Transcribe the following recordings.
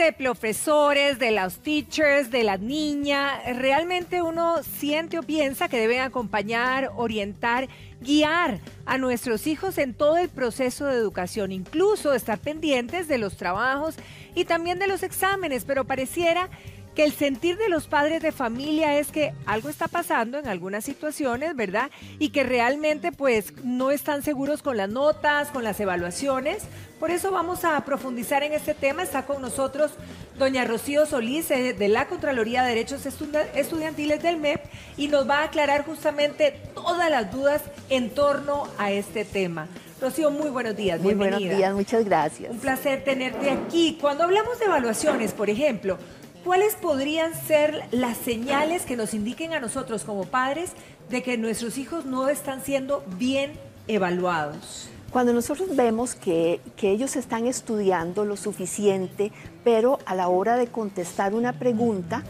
de profesores, de los teachers, de la niña, realmente uno siente o piensa que deben acompañar, orientar, guiar a nuestros hijos en todo el proceso de educación, incluso estar pendientes de los trabajos y también de los exámenes, pero pareciera que el sentir de los padres de familia es que algo está pasando en algunas situaciones, ¿verdad? Y que realmente pues no están seguros con las notas, con las evaluaciones. Por eso vamos a profundizar en este tema. Está con nosotros doña Rocío Solís de la Contraloría de Derechos Estudiantiles del MEP y nos va a aclarar justamente todas las dudas en torno a este tema. Rocío, muy buenos días, bienvenida. Muy buenos días, muchas gracias. Un placer tenerte aquí. Cuando hablamos de evaluaciones, por ejemplo, ¿cuáles podrían ser las señales que nos indiquen a nosotros como padres de que nuestros hijos no están siendo bien evaluados? Cuando nosotros vemos que ellos están estudiando lo suficiente, pero a la hora de contestar una pregunta,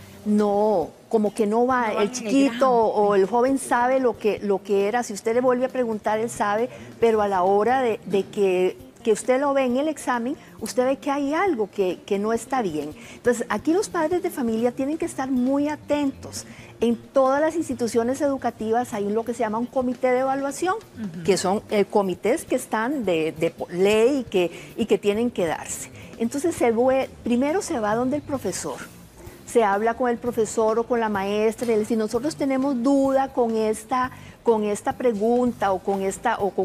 como que no va, el chiquito o el joven sabe lo que era, si usted le vuelve a preguntar, él sabe, pero a la hora de que usted lo ve en el examen, usted ve que hay algo que no está bien. Entonces, aquí los padres de familia tienen que estar muy atentos. En todas las instituciones educativas hay lo que se llama un comité de evaluación, que son comités que están de ley y que tienen que darse. Entonces, primero se va donde el profesor. Se habla con el profesor o con la maestra, y si nosotros tenemos duda con esta pregunta o con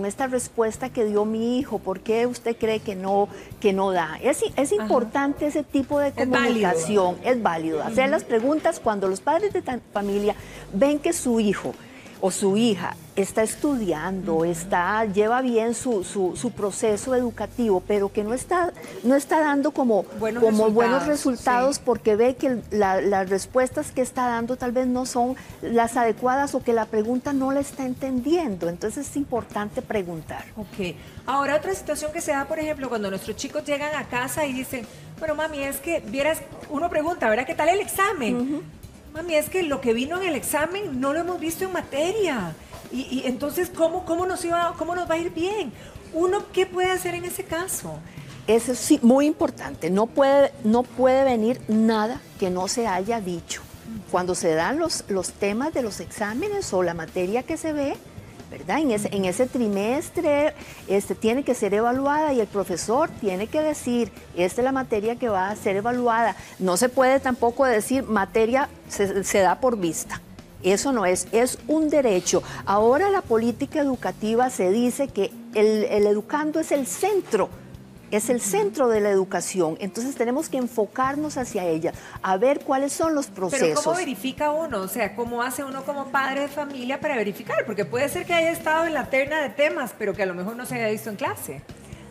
esta respuesta que dio mi hijo, ¿por qué usted cree que no da? Es importante ese tipo de comunicación, es válido. Hacer las preguntas cuando los padres de familia ven que su hijo o su hija está estudiando, lleva bien su proceso educativo, pero que no está dando como buenos resultados, sí, porque ve que las respuestas que está dando tal vez no son las adecuadas o que la pregunta no la está entendiendo. Entonces es importante preguntar. Ok. Ahora otra situación que se da, por ejemplo, cuando nuestros chicos llegan a casa y dicen, bueno, mami, es que vieras, uno pregunta, ¿verdad? ¿Qué tal el examen? Mami, es que lo que vino en el examen no lo hemos visto en materia. Y entonces, ¿cómo nos va a ir bien? ¿Uno qué puede hacer en ese caso? Eso es sí, muy importante. No puede venir nada que no se haya dicho. Cuando se dan los temas de los exámenes o la materia que se ve, ¿verdad? En ese trimestre tiene que ser evaluada y el profesor tiene que decir, esta es la materia que va a ser evaluada. No se puede tampoco decir materia se da por vista. Eso no es un derecho. Ahora la política educativa se dice que el educando es el centro de la educación, entonces tenemos que enfocarnos hacia ella, a ver cuáles son los procesos. Pero ¿cómo verifica uno? O sea, ¿cómo hace uno como padre de familia para verificar? Porque puede ser que haya estado en la terna de temas, pero que a lo mejor no se haya visto en clase.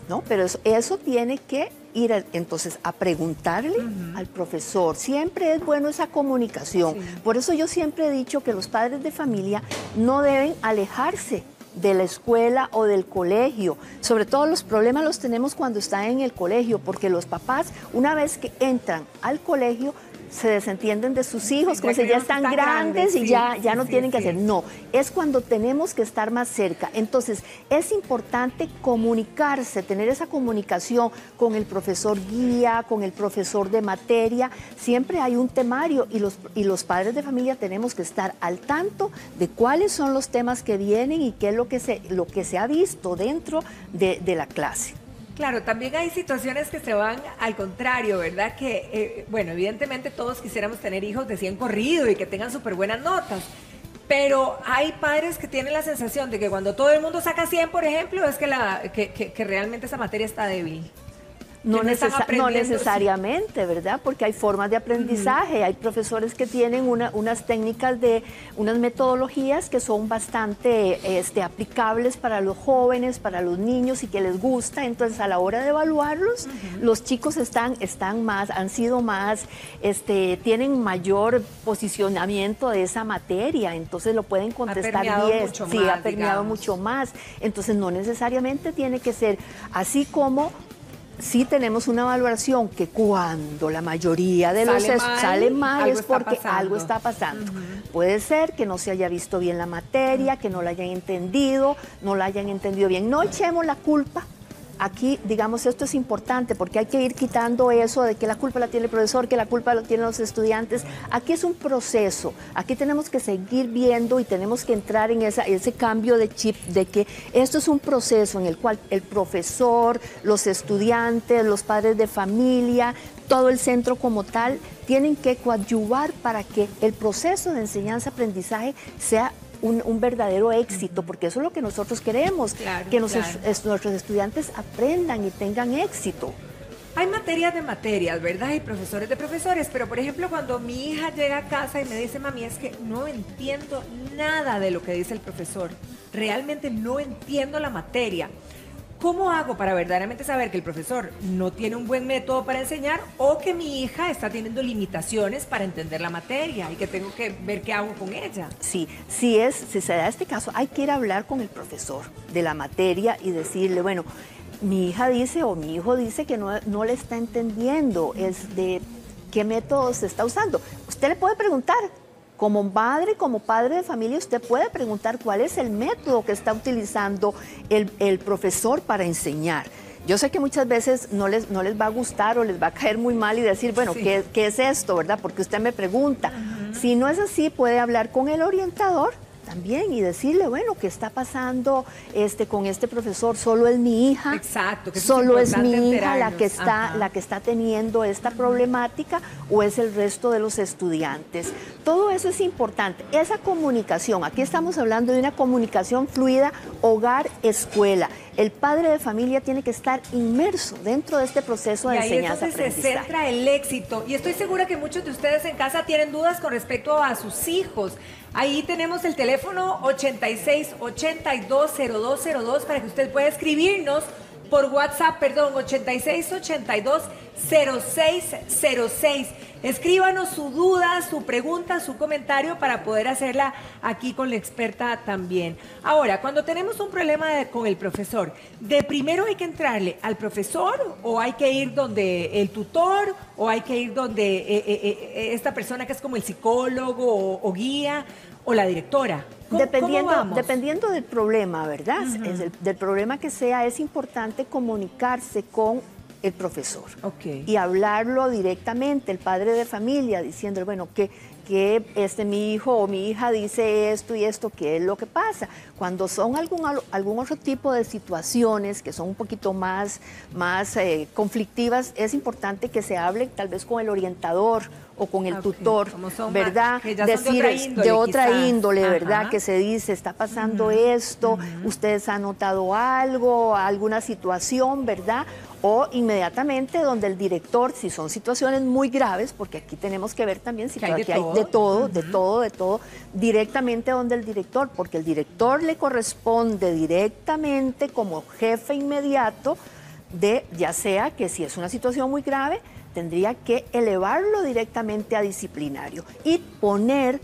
No, pero eso tiene que ir entonces a preguntarle al profesor. Siempre es bueno esa comunicación. Sí. Por eso yo siempre he dicho que los padres de familia no deben alejarse de la escuela o del colegio. Sobre todo los problemas los tenemos cuando están en el colegio, porque los papás, una vez que entran al colegio, se desentienden de sus hijos, como si ya están grandes y ya no tienen que hacer. No, es cuando tenemos que estar más cerca. Entonces, es importante comunicarse, tener esa comunicación con el profesor guía, con el profesor de materia. Siempre hay un temario y los padres de familia tenemos que estar al tanto de cuáles son los temas que vienen y qué es lo que se ha visto dentro de la clase. Claro, también hay situaciones que se van al contrario, ¿verdad? Que, bueno, evidentemente todos quisiéramos tener hijos de 100 corrido y que tengan súper buenas notas, pero hay padres que tienen la sensación de que cuando todo el mundo saca 100, por ejemplo, es que realmente esa materia está débil. No necesariamente, ¿verdad? Porque hay formas de aprendizaje, hay profesores que tienen unas técnicas unas metodologías que son bastante aplicables para los jóvenes, para los niños y que les gusta. Entonces, a la hora de evaluarlos, los chicos han sido más, tienen mayor posicionamiento de esa materia, entonces lo pueden contestar bien. Sí, ha permeado mucho más. Entonces, no necesariamente tiene que ser así como sí tenemos una valoración que cuando la mayoría de los sale mal es porque algo está pasando. Puede ser que no se haya visto bien la materia, que no la hayan entendido bien. No echemos la culpa aquí, digamos, esto es importante porque hay que ir quitando eso de que la culpa la tiene el profesor, que la culpa la tienen los estudiantes. Aquí es un proceso, aquí tenemos que seguir viendo y tenemos que entrar en ese cambio de chip de que esto es un proceso en el cual el profesor, los estudiantes, los padres de familia, todo el centro como tal, tienen que coadyuvar para que el proceso de enseñanza-aprendizaje sea un verdadero éxito, porque eso es lo que nosotros queremos, claro, que claro. Nuestros estudiantes aprendan y tengan éxito. Hay materias de materias, ¿verdad? Y profesores de profesores, pero por ejemplo cuando mi hija llega a casa y me dice, mami, es que no entiendo nada de lo que dice el profesor, realmente no entiendo la materia. ¿Cómo hago para verdaderamente saber que el profesor no tiene un buen método para enseñar o que mi hija está teniendo limitaciones para entender la materia y que tengo que ver qué hago con ella? Sí, si se da este caso, hay que ir a hablar con el profesor de la materia y decirle, bueno, mi hija dice o mi hijo dice que no le está entendiendo, es de qué método se está usando. Usted le puede preguntar. Como madre, como padre de familia, usted puede preguntar cuál es el método que está utilizando el profesor para enseñar. Yo sé que muchas veces no les va a gustar o les va a caer muy mal y decir, bueno, sí. ¿qué es esto, verdad? Porque usted me pregunta. Si no es así, puede hablar con el orientador también y decirle, bueno, ¿qué está pasando con este profesor? Solo es mi hija. Exacto. Que solo es mi hija la que está teniendo esta problemática o es el resto de los estudiantes. Todo eso es importante. Esa comunicación, aquí estamos hablando de una comunicación fluida, hogar-escuela. El padre de familia tiene que estar inmerso dentro de este proceso de enseñanza-aprendizaje. Y ahí es donde se centra el éxito. Y estoy segura que muchos de ustedes en casa tienen dudas con respecto a sus hijos. Ahí tenemos el teléfono 86820202 para que usted pueda escribirnos por WhatsApp, 8682060606. Escríbanos su duda, su pregunta, su comentario para poder hacerla aquí con la experta también. Ahora, cuando tenemos un problema con el profesor, ¿de primero hay que entrarle al profesor o hay que ir donde el tutor o hay que ir donde esta persona que es como el psicólogo o guía o la directora? Dependiendo del problema, ¿verdad? Del problema que sea, es importante comunicarse con el profesor y hablarlo directamente, el padre de familia, diciendo, bueno, que mi hijo o mi hija dice esto y esto, ¿qué es lo que pasa? Cuando son algún otro tipo de situaciones que son un poquito más conflictivas, es importante que se hable tal vez con el orientador o con el tutor, ¿verdad? Decir de otra índole, ¿verdad? Que se dice, está pasando esto, ustedes han notado algo, alguna situación, ¿verdad? O inmediatamente donde el director, si son situaciones muy graves, porque aquí tenemos que ver también si hay de todo, directamente donde el director, porque el director le corresponde directamente como jefe inmediato ya sea que si es una situación muy grave, tendría que elevarlo directamente a disciplinario y poner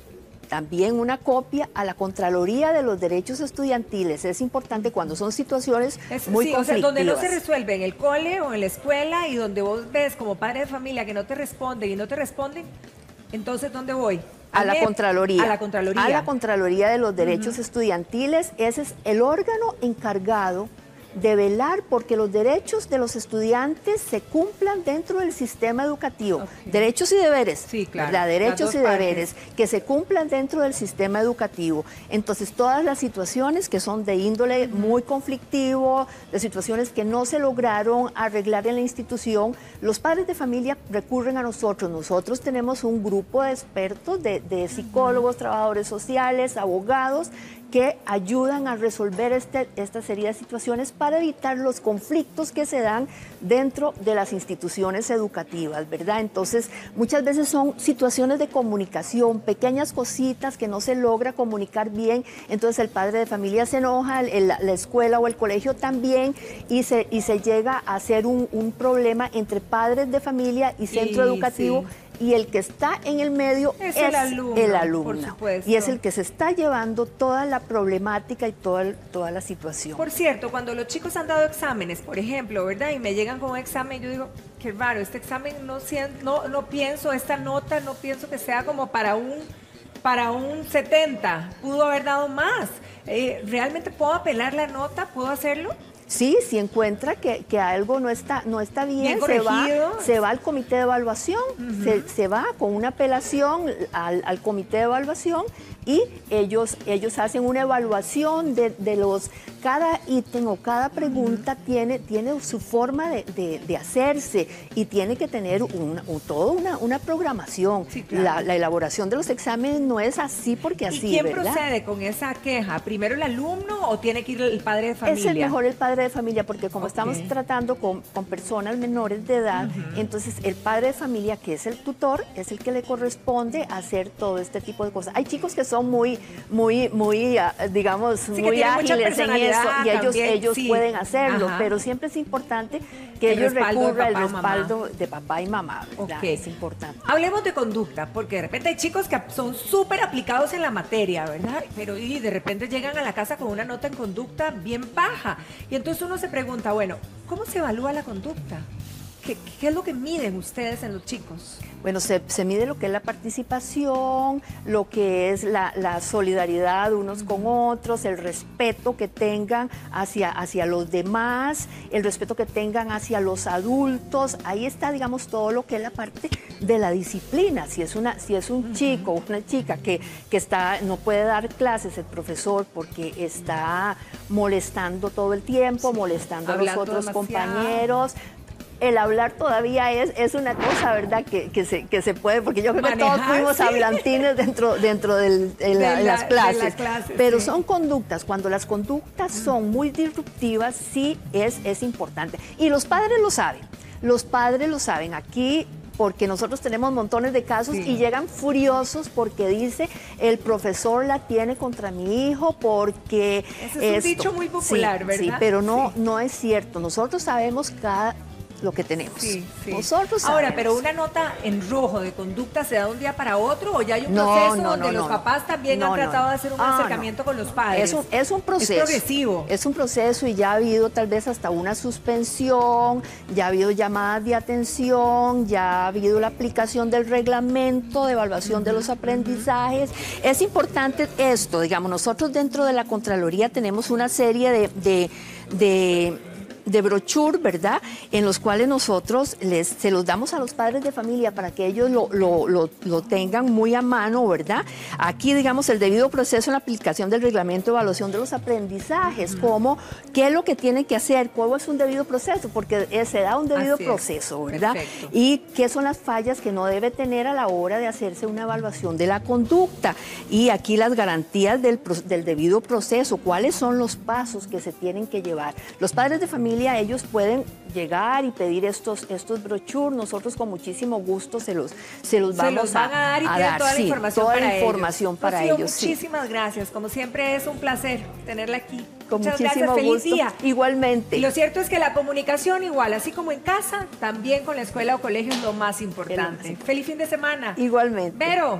también una copia a la Contraloría de los Derechos Estudiantiles. Es importante cuando son situaciones muy conflictivas. O sea, donde no se resuelve en el cole o en la escuela y donde vos ves como padre de familia que no te responden, entonces ¿dónde voy? A la Contraloría. A la Contraloría. A la Contraloría de los Derechos Estudiantiles. Ese es el órgano encargado de velar porque los derechos de los estudiantes se cumplan dentro del sistema educativo. Derechos y deberes, sí, claro, ¿verdad? Derechos y deberes que se cumplan dentro del sistema educativo. Entonces, todas las situaciones que son de índole muy conflictivo, de situaciones que no se lograron arreglar en la institución, los padres de familia recurren a nosotros. Nosotros tenemos un grupo de expertos, de psicólogos, trabajadores sociales, abogados, que ayudan a resolver esta serie de situaciones para evitar los conflictos que se dan dentro de las instituciones educativas, ¿verdad? Entonces, muchas veces son situaciones de comunicación, pequeñas cositas que no se logra comunicar bien, entonces el padre de familia se enoja, la escuela o el colegio también, y se llega a hacer un problema entre padres de familia y centro educativo. Sí. Y el que está en el medio es el alumno, por supuesto. Y es el que se está llevando toda la problemática y toda la situación. Por cierto, cuando los chicos han dado exámenes, por ejemplo, ¿verdad? Y me llegan con un examen, yo digo, qué raro, este examen no pienso, esta nota no pienso que sea como para un 70, pudo haber dado más. ¿Realmente puedo apelar la nota? ¿Puedo hacerlo? Sí, si encuentra que algo no está bien, se va al comité de evaluación, se va con una apelación al comité de evaluación y ellos hacen una evaluación de cada ítem o cada pregunta tiene su forma de hacerse y tiene que tener toda una programación. Sí, claro. La elaboración de los exámenes no es así porque así, ¿Y quién ¿verdad? procede con esa queja? ¿Primero el alumno o tiene que ir el padre de familia? Es el mejor el padre de familia porque como estamos tratando con personas menores de edad, entonces el padre de familia, que es el tutor, es el que le corresponde hacer todo este tipo de cosas. Hay chicos que son muy digamos, muy ágiles en eso y ellos pueden hacerlo, pero siempre es importante que ellos recurran al respaldo de papá y mamá, ¿verdad? Es importante. Hablemos de conducta, porque de repente hay chicos que son súper aplicados en la materia, ¿verdad? Pero y de repente llegan a la casa con una nota en conducta bien baja. Y entonces uno se pregunta, bueno, ¿cómo se evalúa la conducta? ¿Qué es lo que miden ustedes en los chicos? Bueno, se mide lo que es la participación, lo que es la solidaridad unos con otros, el respeto que tengan hacia los demás, el respeto que tengan hacia los adultos. Ahí está, digamos, todo lo que es la parte de la disciplina. Si es un chico o una chica que no puede dar clases el profesor porque está molestando todo el tiempo, molestando a los otros compañeros. El hablar todavía es una cosa, ¿verdad? Que se puede, porque yo creo que todos fuimos hablantines dentro de las clases. Pero son conductas. Cuando las conductas son muy disruptivas, sí es importante. Y los padres lo saben. Los padres lo saben. Aquí, porque nosotros tenemos montones de casos y llegan furiosos porque dice el profesor la tiene contra mi hijo porque ese es un dicho muy popular, ¿verdad? Sí, pero no es cierto. Nosotros sabemos lo que tenemos. Nosotros sabemos. Ahora, pero una nota en rojo de conducta se da de un día para otro o ya hay un proceso donde los papás también han tratado de hacer un acercamiento con los padres. Es un proceso. Es progresivo. Es un proceso y ya ha habido tal vez hasta una suspensión, ya ha habido llamadas de atención, ya ha habido la aplicación del reglamento de evaluación de los aprendizajes. Es importante esto, digamos, nosotros dentro de la Contraloría tenemos una serie de brochure, ¿verdad? En los cuales nosotros se los damos a los padres de familia para que ellos lo tengan muy a mano, ¿verdad? Aquí, digamos, el debido proceso en la aplicación del reglamento de evaluación de los aprendizajes, como qué es lo que tienen que hacer, cómo es un debido proceso, porque se da un debido proceso, ¿verdad? Perfecto. Y qué son las fallas que no debe tener a la hora de hacerse una evaluación de la conducta. Y aquí las garantías del debido proceso, cuáles son los pasos que se tienen que llevar. Los padres de familia, ellos pueden llegar y pedir estos brochures. Nosotros con muchísimo gusto se los vamos a dar y tienen toda la información para ellos. Muchísimas gracias. Como siempre es un placer tenerla aquí. Con Muchas muchísimo gracias. gusto. Feliz día. Igualmente. Y lo cierto es que la comunicación igual, así como en casa, también con la escuela o colegio es lo más importante. Feliz fin de semana. Igualmente. Vero.